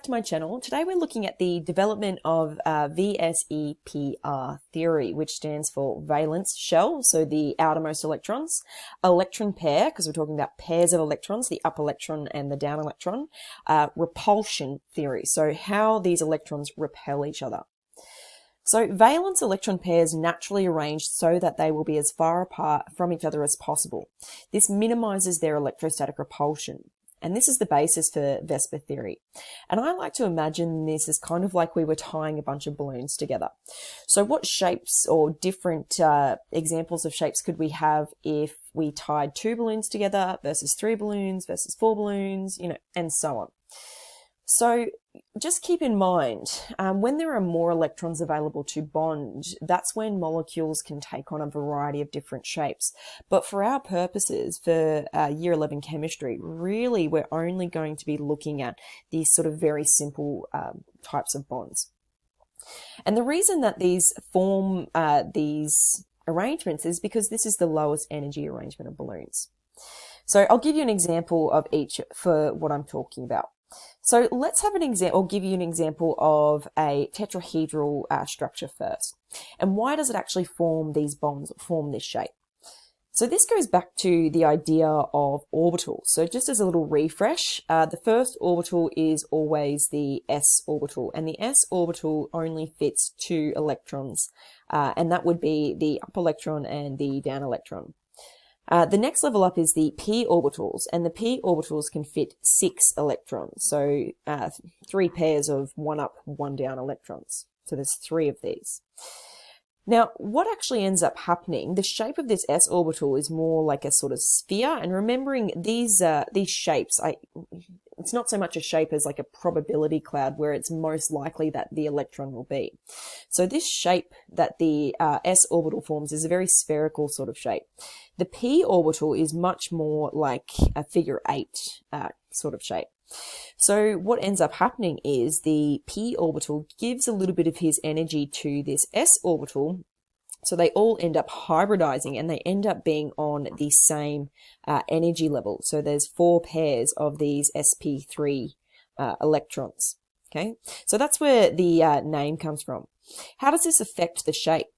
back to my channel. Today we're looking at the development of VSEPR theory, which stands for valence shell, so the outermost electrons, electron pair, because we're talking about pairs of electrons, the up electron and the down electron, repulsion theory, so how these electrons repel each other. So valence electron pairs naturally arranged so that they will be as far apart from each other as possible. This minimizes their electrostatic repulsion. And this is the basis for VSEPR theory. And I like to imagine this as kind of like we were tying a bunch of balloons together. So what shapes or different examples of shapes could we have if we tied 2 balloons together versus 3 balloons versus 4 balloons, and so on. So just keep in mind, when there are more electrons available to bond, that's when molecules can take on a variety of different shapes. But for our purposes, for Year 11 chemistry, really we're only going to be looking at these sort of very simple types of bonds. And the reason that these form these arrangements is because this is the lowest energy arrangement of balloons. So I'll give you an example of each for what I'm talking about. So let's have an example, or give you an example of a tetrahedral structure first. And why does it actually form these bonds, form this shape? So this goes back to the idea of orbitals. So just as a little refresh, the first orbital is always the s orbital, and the s orbital only fits 2 electrons, and that would be the up electron and the down electron. The next level up is the p orbitals, and the p orbitals can fit 6 electrons, so 3 pairs of 1 up, 1 down electrons. So there's 3 of these. Now, what actually ends up happening, the shape of this s orbital is more like a sort of sphere, and remembering these shapes, it's not so much a shape as like a probability cloud where it's most likely that the electron will be. So this shape that the s orbital forms is a very spherical sort of shape. The p orbital is much more like a figure 8 sort of shape. So what ends up happening is the p orbital gives a little bit of his energy to this s orbital, so they all end up hybridizing and they end up being on the same energy level. So there's 4 pairs of these sp3 electrons. Okay, so that's where the name comes from. How does this affect the shape?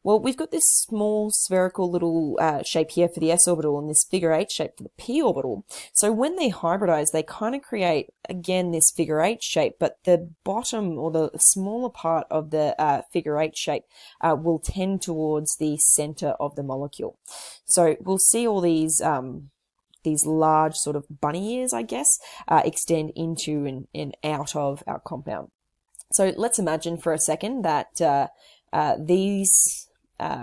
Well, we've got this small spherical little shape here for the s orbital and this figure 8 shape for the p orbital. So when they hybridize, they kind of create, again, this figure 8 shape, but the bottom or the smaller part of the figure 8 shape will tend towards the center of the molecule. So we'll see all these large sort of bunny ears, I guess, extend into and out of our compound. So let's imagine for a second that these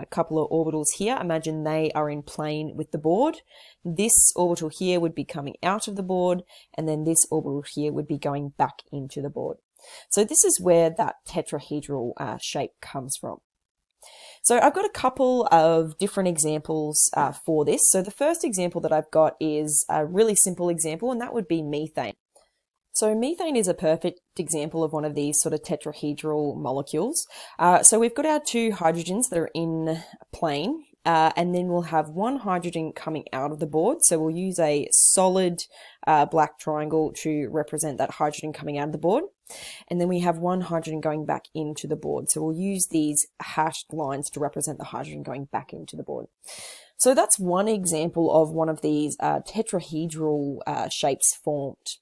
couple of orbitals here, imagine they are in plane with the board. This orbital here would be coming out of the board, and then this orbital here would be going back into the board. So this is where that tetrahedral shape comes from. So I've got a couple of different examples for this. So the first example that I've got is a really simple example, and that would be methane. So methane is a perfect example of one of these sort of tetrahedral molecules. So we've got our 2 hydrogens that are in plane, and then we'll have 1 hydrogen coming out of the board. So we'll use a solid black triangle to represent that hydrogen coming out of the board. And then we have 1 hydrogen going back into the board. So we'll use these hashed lines to represent the hydrogen going back into the board. So that's one example of one of these tetrahedral shapes formed.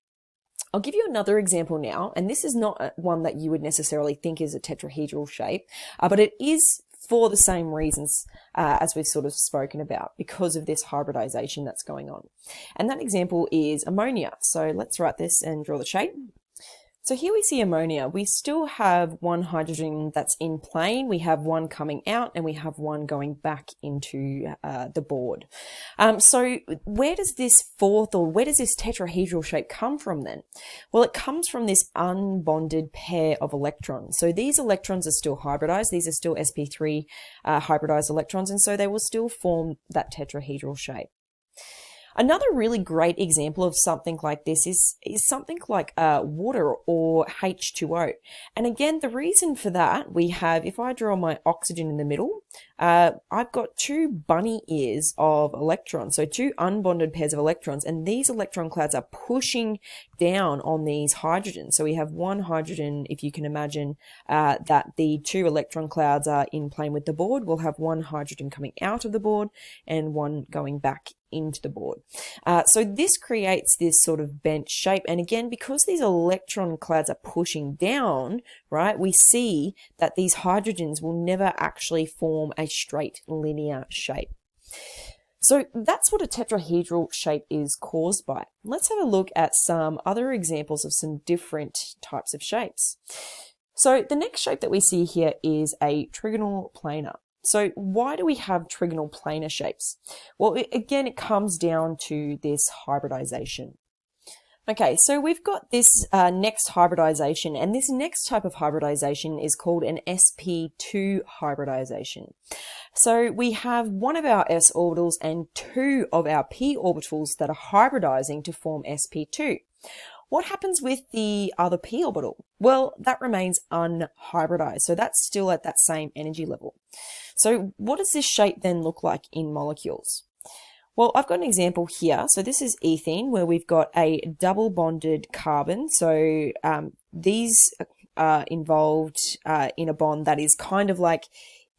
I'll give you another example now, and this is not one that you would necessarily think is a tetrahedral shape, but it is for the same reasons as we've sort of spoken about, because of this hybridization that's going on. And that example is ammonia. So let's write this and draw the shape. So here we see ammonia. We still have 1 hydrogen that's in plane, we have 1 coming out, and we have 1 going back into the board. So where does this tetrahedral shape come from then? Well, it comes from this unbonded pair of electrons. So these electrons are still hybridized. These are still sp3 hybridized electrons, and so they will still form that tetrahedral shape. Another really great example of something like this is something like water or H2O. And again, the reason for that, we have, if I draw my oxygen in the middle, I've got 2 bunny ears of electrons, so 2 unbonded pairs of electrons, and these electron clouds are pushing down on these hydrogens. So we have one hydrogen, if you can imagine that the two electron clouds are in plane with the board, we'll have one hydrogen coming out of the board and one going back into the board. So this creates this sort of bent shape. And again, because these electron clouds are pushing down, right, we see that these hydrogens will never actually form a straight linear shape. So that's what a tetrahedral shape is caused by. Let's have a look at some other examples of some different types of shapes. So the next shape that we see here is a trigonal planar. So why do we have trigonal planar shapes? Well, again, it comes down to this hybridization. Okay, so we've got this next hybridization, and this next type of hybridization is called an sp2 hybridization. So we have one of our s orbitals and two of our p orbitals that are hybridizing to form sp2. What happens with the other p orbital? Well, that remains unhybridized, so that's still at that same energy level. So what does this shape then look like in molecules? Well, I've got an example here. So this is ethene, where we've got a double bonded carbon. So these are involved in a bond that is kind of like,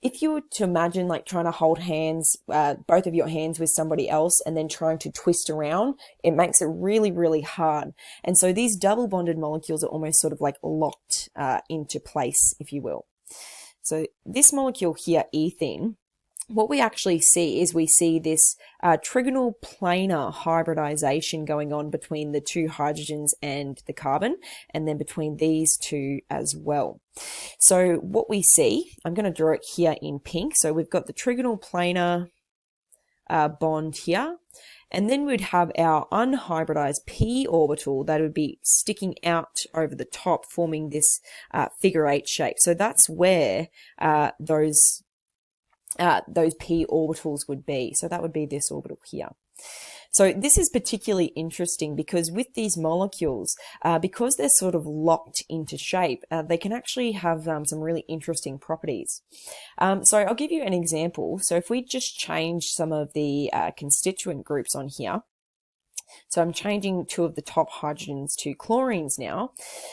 if you were to imagine like trying to hold hands, both of your hands with somebody else and then trying to twist around, it makes it really, really hard. And so these double bonded molecules are almost sort of like locked into place, if you will. So this molecule here, ethene, what we actually see is we see this trigonal planar hybridization going on between the two hydrogens and the carbon, and then between these two as well. So what we see, I'm going to draw it here in pink. So we've got the trigonal planar bond here, and then we'd have our unhybridized p orbital that would be sticking out over the top, forming this figure 8 shape. So that's where those p orbitals would be. So that would be this orbital here. So this is particularly interesting because with these molecules, because they're sort of locked into shape, they can actually have some really interesting properties. So I'll give you an example. So if we just change some of the constituent groups on here, so I'm changing two of the top hydrogens to chlorines now.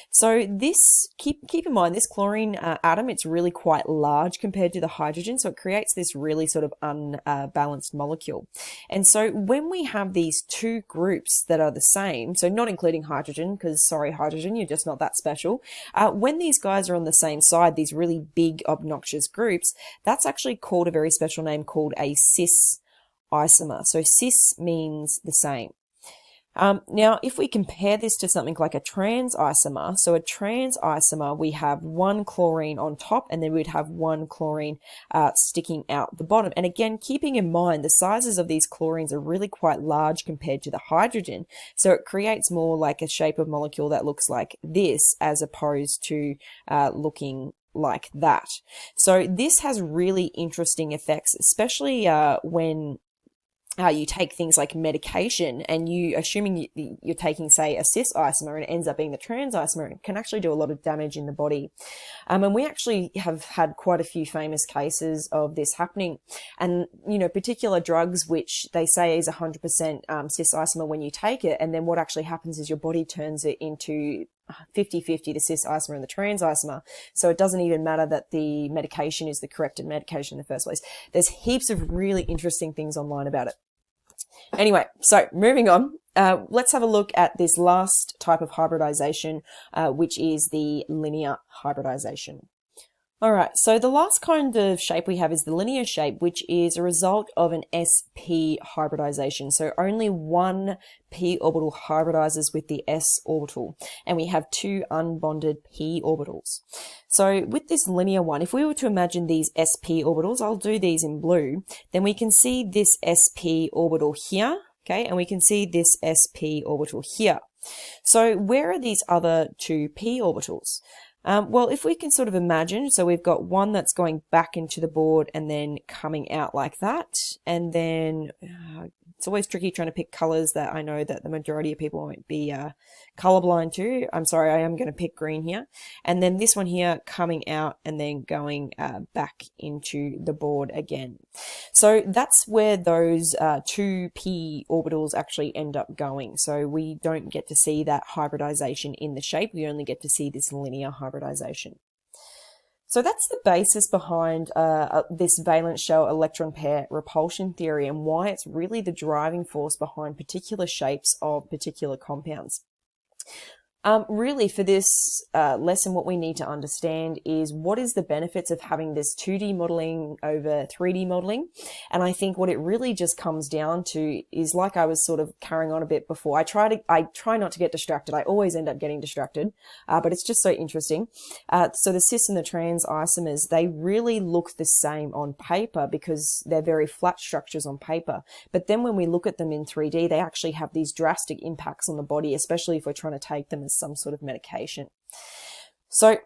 So this, keep in mind, this chlorine atom, it's really quite large compared to the hydrogen. So it creates this really sort of unbalanced molecule. And so when we have these two groups that are the same, so not including hydrogen, because sorry, hydrogen, you're just not that special. When these guys are on the same side, these really big obnoxious groups, that's actually called a very special name called a cis isomer. So cis means the same. Now, if we compare this to something like a trans isomer, so a trans isomer, we have one chlorine on top and then we'd have one chlorine sticking out the bottom. And again, keeping in mind, the sizes of these chlorines are really quite large compared to the hydrogen. So it creates more like a shape of molecule that looks like this as opposed to looking like that. So this has really interesting effects, especially when you take things like medication and assuming you're taking, say, a cis isomer and it ends up being the trans isomer, it can actually do a lot of damage in the body. And we actually have had quite a few famous cases of this happening. And, you know, particular drugs, which they say is 100% cis isomer when you take it, and then what actually happens is your body turns it into 50-50, the cis isomer and the trans isomer. So it doesn't even matter that the medication is the corrected medication in the first place. There's heaps of really interesting things online about it. Anyway, so moving on, let's have a look at this last type of hybridization, which is the linear hybridization. All right, so the last kind of shape we have is the linear shape, which is a result of an sp hybridization. So only one p orbital hybridizes with the s orbital, and we have two unbonded p orbitals. So with this linear one, if we were to imagine these sp orbitals, I'll do these in blue, then we can see this sp orbital here, okay, and we can see this sp orbital here. So where are these other two p orbitals? Well, if we can sort of imagine, so we've got one that's going back into the board and then coming out like that, and then It's always tricky trying to pick colors that I know that the majority of people won't be colorblind to. I'm sorry, I am going to pick green here. And then this one here coming out and then going back into the board again. So that's where those 2p orbitals actually end up going. So we don't get to see that hybridization in the shape. We only get to see this linear hybridization. So that's the basis behind this valence shell electron pair repulsion theory and why it's really the driving force behind particular shapes of particular compounds. Really, for this lesson, what we need to understand is what is the benefits of having this 2D modeling over 3D modeling. And I think what it really just comes down to is, like I was sort of carrying on a bit before, I try not to get distracted. I always end up getting distracted, but it's just so interesting. So the cis and the trans isomers, they really look the same on paper because they're very flat structures on paper. But then when we look at them in 3D, they actually have these drastic impacts on the body, especially if we're trying to take them as some sort of medication. So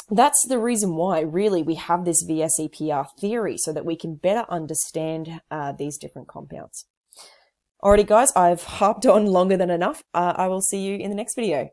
that's the reason why really we have this VSEPR theory, so that we can better understand these different compounds. Alrighty guys, I've harped on longer than enough. I will see you in the next video.